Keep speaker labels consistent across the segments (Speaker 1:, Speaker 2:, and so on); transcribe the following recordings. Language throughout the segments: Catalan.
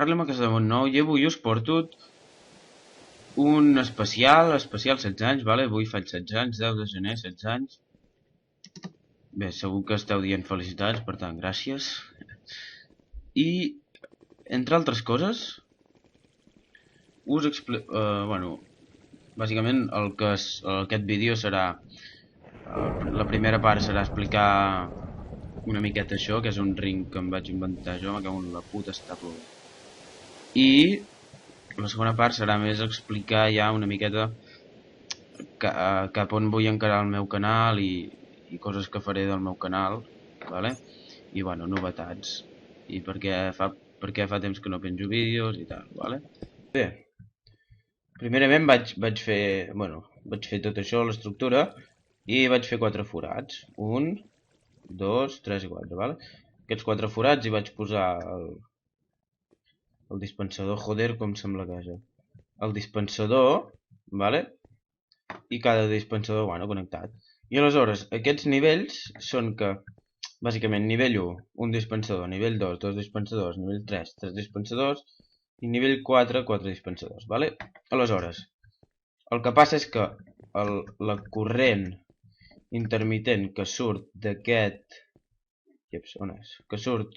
Speaker 1: parlem a casa de Montnou i avui us porto un especial 16 anys, vale? Avui faig 16 anys, 10 de gener, 16 anys. Bé, segur que esteu dient felicitats, per tant, gràcies. I, entre altres coses, us explico... bueno, bàsicament aquest vídeo serà... la primera part serà explicar una miqueta això, que és un ring que em vaig inventar jo, me cago en la puta està plovent. I la segona part serà més explicar ja una miqueta cap on vull encarar el meu canal i coses que faré del meu canal, vale? I bueno, novetats. I perquè fa temps que no penjo vídeos i tal, vale? Bé, primerament vaig fer tot això, l'estructura, i vaig fer 4 forats. 1, 2, 3 i 4, vale? Aquests 4 forats hi vaig posar el dispensador, joder, com sembla casa. El dispensador, vale? I cada dispensador, bueno, connectat. I aleshores, aquests nivells són que, bàsicament, nivell 1, un dispensador, nivell 2, dos dispensadors, nivell 3, 3 dispensadors, i nivell 4, 4 dispensadors, vale? Aleshores, el que passa és que la corrent intermitent que surt d'aquest... on és? Que surt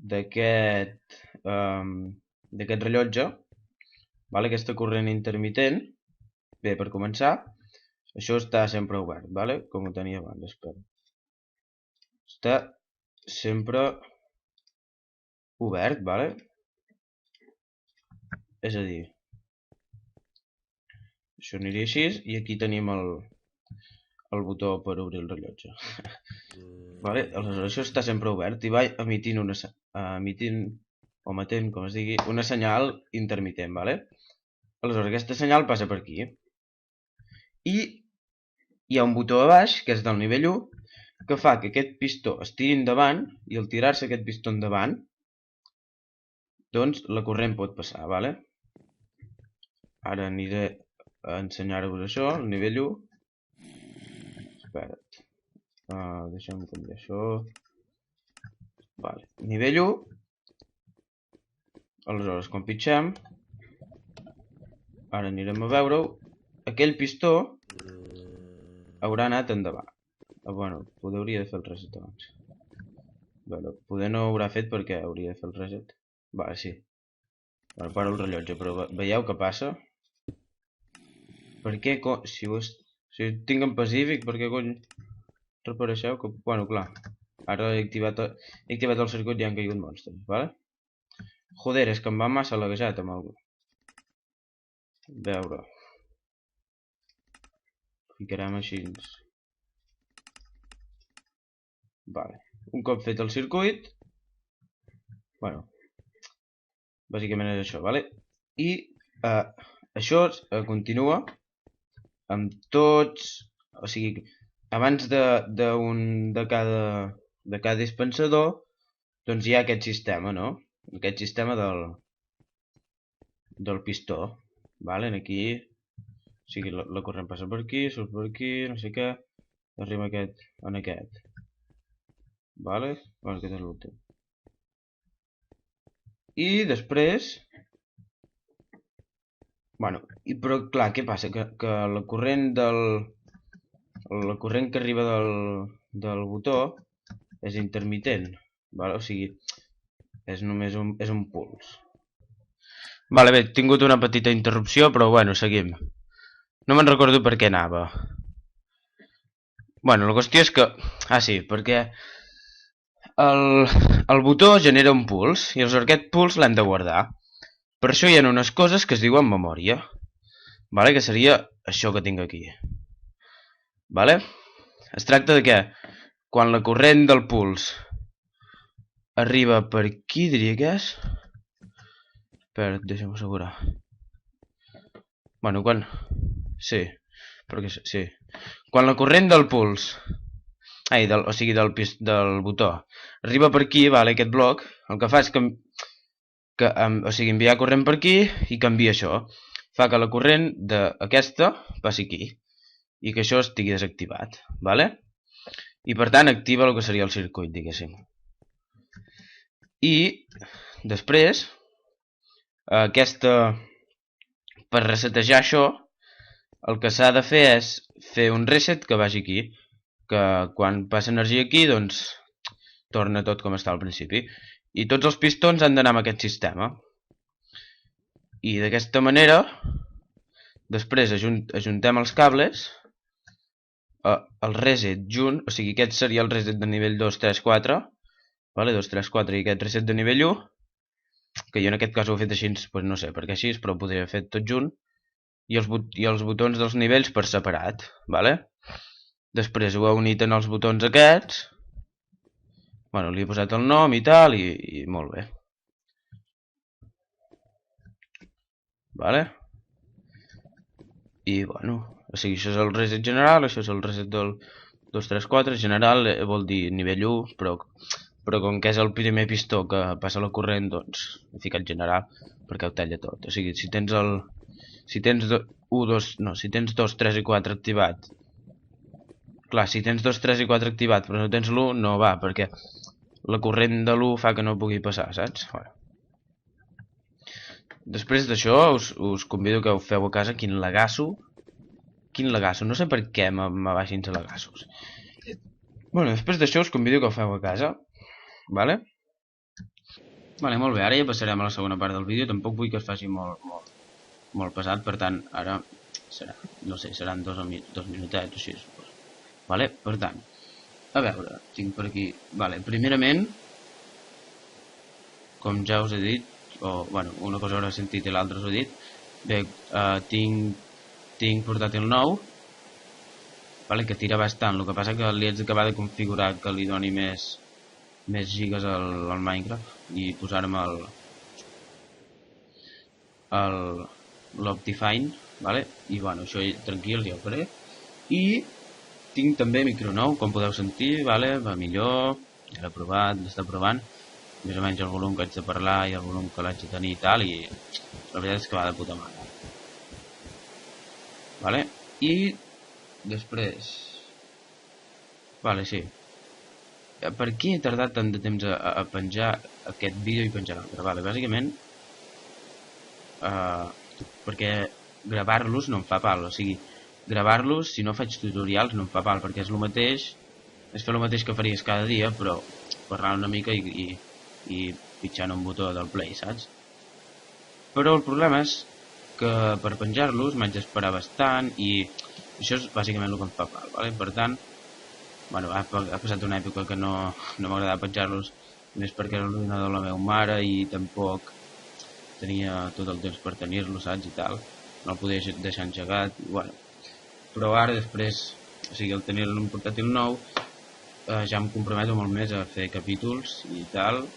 Speaker 1: d'aquest rellotge, vale? Aquesta corrent intermitent, bé, per començar, això està sempre obert, vale? Com ho tenia abans, espera. Està sempre obert, vale? És a dir, això aniria així, i aquí tenim el botó per obrir el rellotge. Vale? Aleshores, això està sempre obert i va emetent, o emetent, com es digui, una senyal intermitent, vale? Aleshores, aquesta senyal passa per aquí. I hi ha un botó a baix, que és del nivell 1, que fa que aquest pistó es tiri endavant, i al tirar-se aquest pistó endavant, doncs la corrent pot passar, vale? Ara aniré a ensenyar-vos això, el nivell 1. Espera't. Deixa'm canviar això. Vale. Nivell 1. Aleshores, quan pitxem, ara anirem a veure-ho, aquell pistó haurà anat endavant. Bueno, poder hauria de fer el reset abans. Bueno, poder no ho haurà fet perquè hauria de fer el reset. Vale, sí. Ara paro el rellotge, però veieu què passa? Per què, si ho tinc en pacífic, per què cony repareixeu? Bueno, clar, ara he activat el circuit i han caigut monstres, vale? Joder, és que em va massa laguejat amb algú. Veure. Ficarem així. Vale. Un cop fet el circuit, bueno, bàsicament és això, vale? I això continua amb tots, o sigui, abans de cada dispensador, doncs hi ha aquest sistema, no? Aquest sistema del pistó, vale? Aquí, o sigui, la corrent passa per aquí, surt per aquí, no sé què, arriba en aquest, vale? Bueno, aquest és l'últim. I després... Bueno, però clar, què passa? Que la corrent que arriba del botó és intermitent, vale? O sigui, és només un puls. Vale, bé, he tingut una petita interrupció, però bueno, seguim. No me'n recordo per què anava. Bueno, la qüestió és que... Ah, sí, perquè el botó genera un puls, i aleshores aquest puls l'hem de guardar. Per això hi ha unes coses que es diuen memòria, vale? Que seria això que tinc aquí. Vale? Es tracta de que quan la corrent del puls arriba per aquí, diria que és... Espera, deixa'm assegurar. Bueno, quan... Sí, perquè sí. Quan la corrent del puls... o sigui, del botó arriba per aquí, vale, aquest bloc, el que fa és que o sigui, enviar corrent per aquí i canvia això. Fa que la corrent d'aquesta passi aquí i que això estigui desactivat, vale? I per tant activa el que seria el circuit, diguéssim. I després, per resetejar això, el que s'ha de fer és fer un reset que vagi aquí, que quan passa energia aquí, doncs torna tot com està al principi. I tots els pistons han d'anar amb aquest sistema. I d'aquesta manera, després ajuntem els cables, el reset junt, o sigui, aquest seria el reset de nivell 2, 3, 4, vale? 2, 3, 4 i aquest reset de nivell 1, que jo en aquest cas ho he fet així, doncs no sé per què així, però ho podria haver fet tot junt, i els botons dels nivells per separat, vale? Després ho he unit en els botons aquests, bueno, li he posat el nom i tal, i molt bé. Vale? I bueno, o sigui, això és el reset general, això és el reset del 2, 3, 4, general vol dir nivell 1, però com que és el primer pistó que passa la corrent, doncs he ficat general perquè ho talla tot. O sigui, si tens 2, 3 i 4 activat, clar, si tens 2, 3 i 4 activat però no tens l'1, no va, perquè la corrent de l'1 fa que no pugui passar, saps? Bueno. Després d'això us convido que ho feu a casa. Quin lagasso, no sé per què me baixin els lagassos. Bueno, després d'això us convido que ho feu a casa, vale? Vale, molt bé, ara ja passarem a la segona part del vídeo. Tampoc vull que es faci molt pesat, per tant, ara serà, no sé, seran dos minutets o així, suposo. Vale, per tant, a veure, tinc per aquí, vale, primerament, com ja us he dit, o, bueno, una cosa haurà sentit i l'altra us ho he dit, bé, tinc portàtil nou, vale, que tira bastant, el que passa que li haig d'acabar de configurar que li doni més gigas al Minecraft i posar-me l'Optifine, vale? I bueno, això tranquil, ja ho faré. I tinc també micro nou, com podeu sentir, vale? Va millor, ja l'he provat, l'està provant, més o menys el volum que haig de parlar i el volum que l'haig de tenir i tal, i la veritat és que va de puta mare. Vale? I després, vale, sí, per què he tardat tant de temps a penjar aquest vídeo i penjar l'altre? Vale, bàsicament perquè gravar-los no em fa pal, o sigui, gravar-los si no faig tutorials no em fa pal, perquè és el mateix, és fer el mateix que faries cada dia, però parlant una mica i pitjant un botó del play, saps? Però el problema és que per penjar-los m'haig d'esperar bastant i això és bàsicament el que em fa pal, vale? Per tant, bueno, ha passat una època que no m'agradava penjar-los, més perquè era l'ordinador de la meva mare i tampoc tenia tot el temps per tenir-lo, saps, i tal, no el podia deixar engegat, i bueno, però ara després, o sigui, al tenir un portàtil nou, ja em comprometo molt més a fer capítols i tal,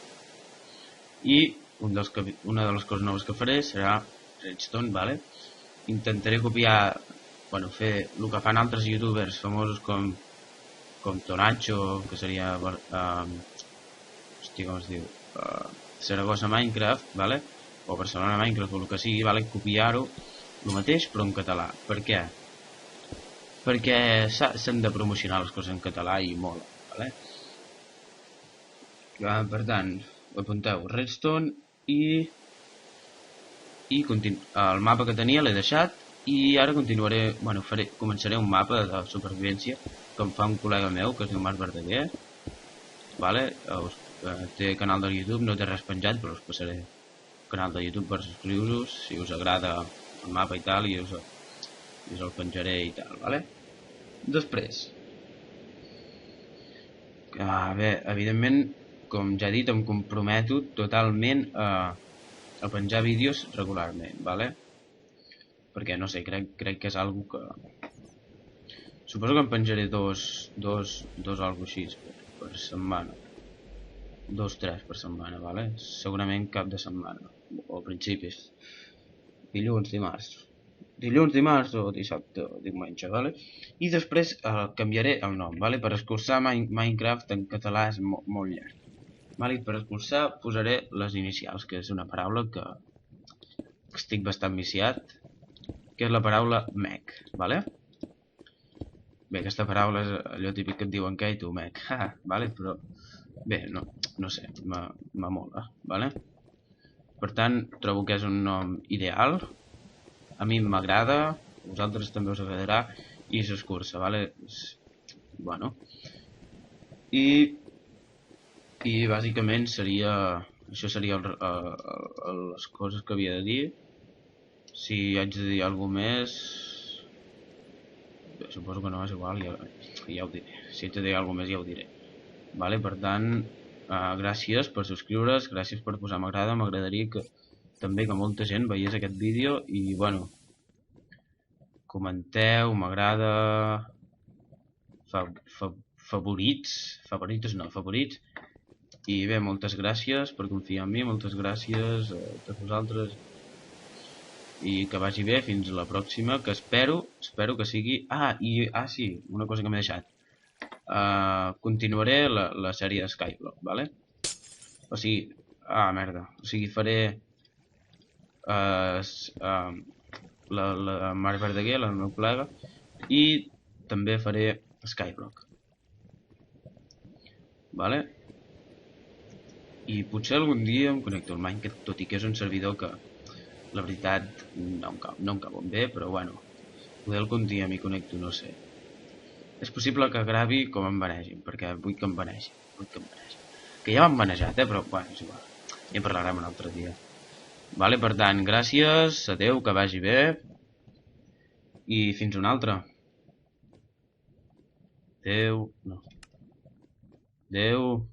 Speaker 1: i una de les coses noves que faré serà Redstone, vale? Intentaré copiar, bueno, fer el que fan altres youtubers famosos com Tonacho, que seria, hòstia, com es diu, Saragossa Minecraft, vale? O Barcelona Minecraft o el que sigui, vale? Copiar-ho el mateix però en català. Per què? Perquè s'han de promocionar les coses en català i mola, vale? Per tant, apunteu Redstone i el mapa que tenia l'he deixat i ara continuaré, bueno, començaré un mapa de supervivència que em fa un col·lega meu que es diu Marc Verdaguer, vale? Té canal de YouTube, no té res penjat, però us passaré canal de YouTube per subscriure-us si us agrada el mapa i tal, i us el penjaré i tal, vale? Després, bé, evidentment, com ja he dit, em comprometo totalment a penjar vídeos regularment, vale? Perquè, no sé, crec que és algo que... Suposo que em penjaré dos algo així per setmana. 2, 3 per setmana, vale? Segurament cap de setmana, o principis. Dilluns, dimarts o dissabte o diumenge, vale? I després canviaré el nom, vale? Per escurçar Minecraft en català és molt llarg. Vale? Per escurçar posaré les inicials, que és una paraula que estic bastant viciat, que és la paraula mec, vale? Bé, aquesta paraula és allò típic que et diuen que tu mec, vale? Però bé, no sé, m'amola, vale? Per tant, trobo que és un nom ideal. A mi m'agrada, a vosaltres també us agradarà, i és cursa, vale? Bueno. I bàsicament seria... Això seria les coses que havia de dir. Si haig de dir alguna més... Bé, suposo que no, és igual, ja ho diré. Si haig de dir alguna més ja ho diré. Vale? Per tant, gràcies per subscriure's, gràcies per posar m'agrada. M'agradaria que també que molta gent veiés aquest vídeo i, bueno, comenteu, m'agrada, favorits, i bé, moltes gràcies per confiar en mi, moltes gràcies a tots vosaltres, i que vagi bé, fins a la pròxima, que espero que sigui... sí, una cosa que m'he deixat. Continuaré la sèrie de Skyblock, vale? O sigui, merda, o sigui, faré la Mar Verdaguer, la meva col·lega, i també faré Skyblock, vale? I potser algun dia em connecto al Minecraft, tot i que és un servidor que la veritat no em cau bé, però bueno, poder algun dia m'hi connecto, no sé. És possible que gravi com em banegin, perquè vull que em banegin, que ja m'han banejat, però bueno, és igual, ja en parlarem un altre dia. Vale, per tant, gràcies, adeu, que vagi bé, i fins una altra. Adeu, no. Adeu.